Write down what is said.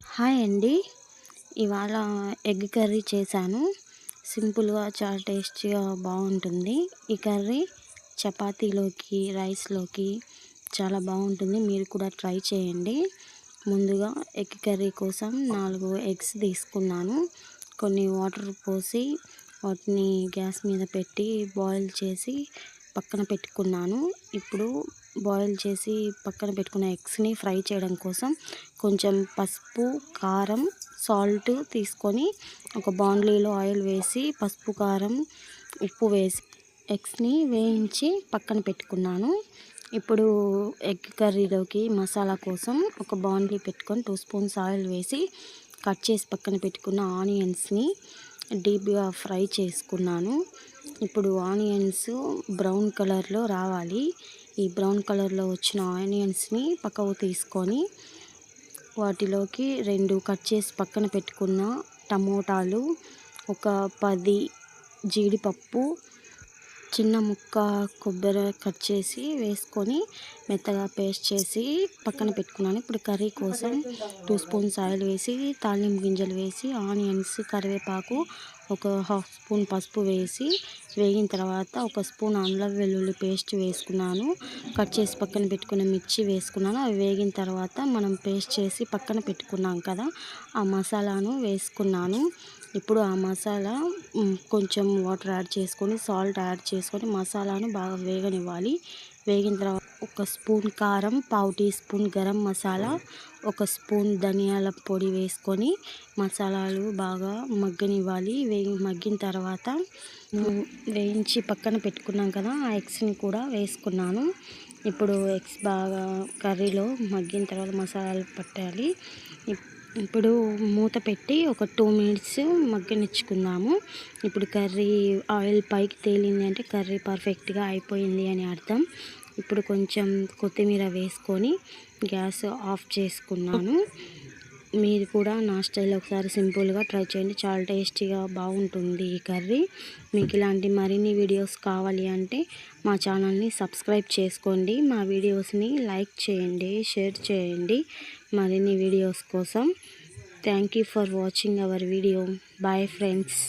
Hi అండి. ఇవాళ egg curry చేశాను. సింపుల్‌గా చాలా టేస్టీగా బాగుంటుంది. ఈ కర్రీ చపాతీలోకి, రైస్‌లోకి చాలా బాగుంటుంది. మీరు కూడా ట్రై చేయండి. ముందుగా ఎగ్ కర్రీ కోసం 4 ఎగ్స్ తీసుకున్నాను. కొన్ని వాటర్ పోసి వాటిని గ్యాస్ మీద పెట్టి బాయిల్ చేసి పక్కన పెట్టుకున్నాను. ఇప్పుడు బాయిల్ చేసి పక్కన పెట్టుకున్న ఎగ్స్‌ని ఫ్రై చేయడం కోసం కొంచెం పసుపు, కారం, సాల్ట్ తీసుకొని ఒక బాండ్లీలో ఆయిల్ వేసి పసుపు, కారం, ఉప్పు వేసి ఎగ్స్‌ని వేయించి పక్కన పెట్టుకున్నాను. ఇప్పుడు ఎగ్ కర్రీలోకి మసాలా కోసం ఒక బాండ్లీ పెట్టుకొని 2 స్పూన్స్ ఆయిల్ వేసి కట్ చేసి పక్కన పెట్టుకున్న ఆనియన్స్‌ని డీప్‌గా ఫ్రై చేసుకున్నాను. ఇప్పుడు ఆనియన్స్ బ్రౌన్ కలర్లో రావాలి. ఈ బ్రౌన్ కలర్లో వచ్చిన ఆనియన్స్‌ని పక్కకు తీసుకొని వాటిలోకి 2 కట్ చేసి పక్కన పెట్టుకున్న టమోటాలు, ఒక 10 జీడిపప్పు, చిన్న ముక్క కొబ్బరి కట్ చేసి వేసుకొని మెత్తగా పేస్ట్ చేసి పక్కన పెట్టుకున్నాను. ఇప్పుడు కర్రీ కోసం 2 స్పూన్స్ ఆయిల్ వేసి తాలింపు గింజలు వేసి ఆనియన్స్, కరివేపాకు, ఒక హాఫ్ స్పూన్ పసుపు వేసి వేగిన తర్వాత ఒక స్పూన్ అల్లం వెల్లుల్లి పేస్ట్ వేసుకున్నాను. కట్ చేసి పక్కన పెట్టుకున్న మిర్చి వేసుకున్నాను. అవి వేగిన తర్వాత మనం పేస్ట్ చేసి పక్కన పెట్టుకున్నాం కదా, ఆ మసాలాను వేసుకున్నాను. ఇప్పుడు ఆ మసాలా కొంచెం వాటర్ యాడ్ చేసుకొని సాల్ట్ యాడ్ చేసుకొని మసాలాను బాగా వేగనివ్వాలి. వేగిన తర్వాత ఒక స్పూన్ కారం, పావు టీ స్పూన్ గరం మసాలా, ఒక స్పూన్ ధనియాల పొడి వేసుకొని మసాలాలు బాగా మగ్గనివ్వాలి. మగ్గిన తర్వాత వేయించి పక్కన పెట్టుకున్నాం కదా, ఆ ఎగ్స్ని కూడా వేసుకున్నాను. ఇప్పుడు ఎగ్స్ బాగా కర్రీలో మగ్గిన తర్వాత మసాలాలు పట్టాలి. ఇప్పుడు మూత పెట్టి ఒక 2 మినిట్స్ మగ్గనిచ్చుకుందాము. ఇప్పుడు కర్రీ ఆయిల్ పైకి తేలింది అంటే కర్రీ పర్ఫెక్ట్గా అయిపోయింది అని అర్థం. ఇప్పుడు కొంచెం కొత్తిమీర వేసుకొని గ్యాస్ ఆఫ్ చేసుకున్నాను. మీరు కూడా నా స్టైల్లో ఒకసారి సింపుల్గా ట్రై చేయండి. చాలా టేస్టీగా బాగుంటుంది ఈ కర్రీ. మీకు ఇలాంటి మరిన్ని వీడియోస్ కావాలి అంటే మా ఛానల్ని సబ్స్క్రైబ్ చేసుకోండి. మా వీడియోస్ని లైక్ చేయండి, షేర్ చేయండి మరిన్ని వీడియోస్ కోసం. Thank you for watching our video. Bye friends.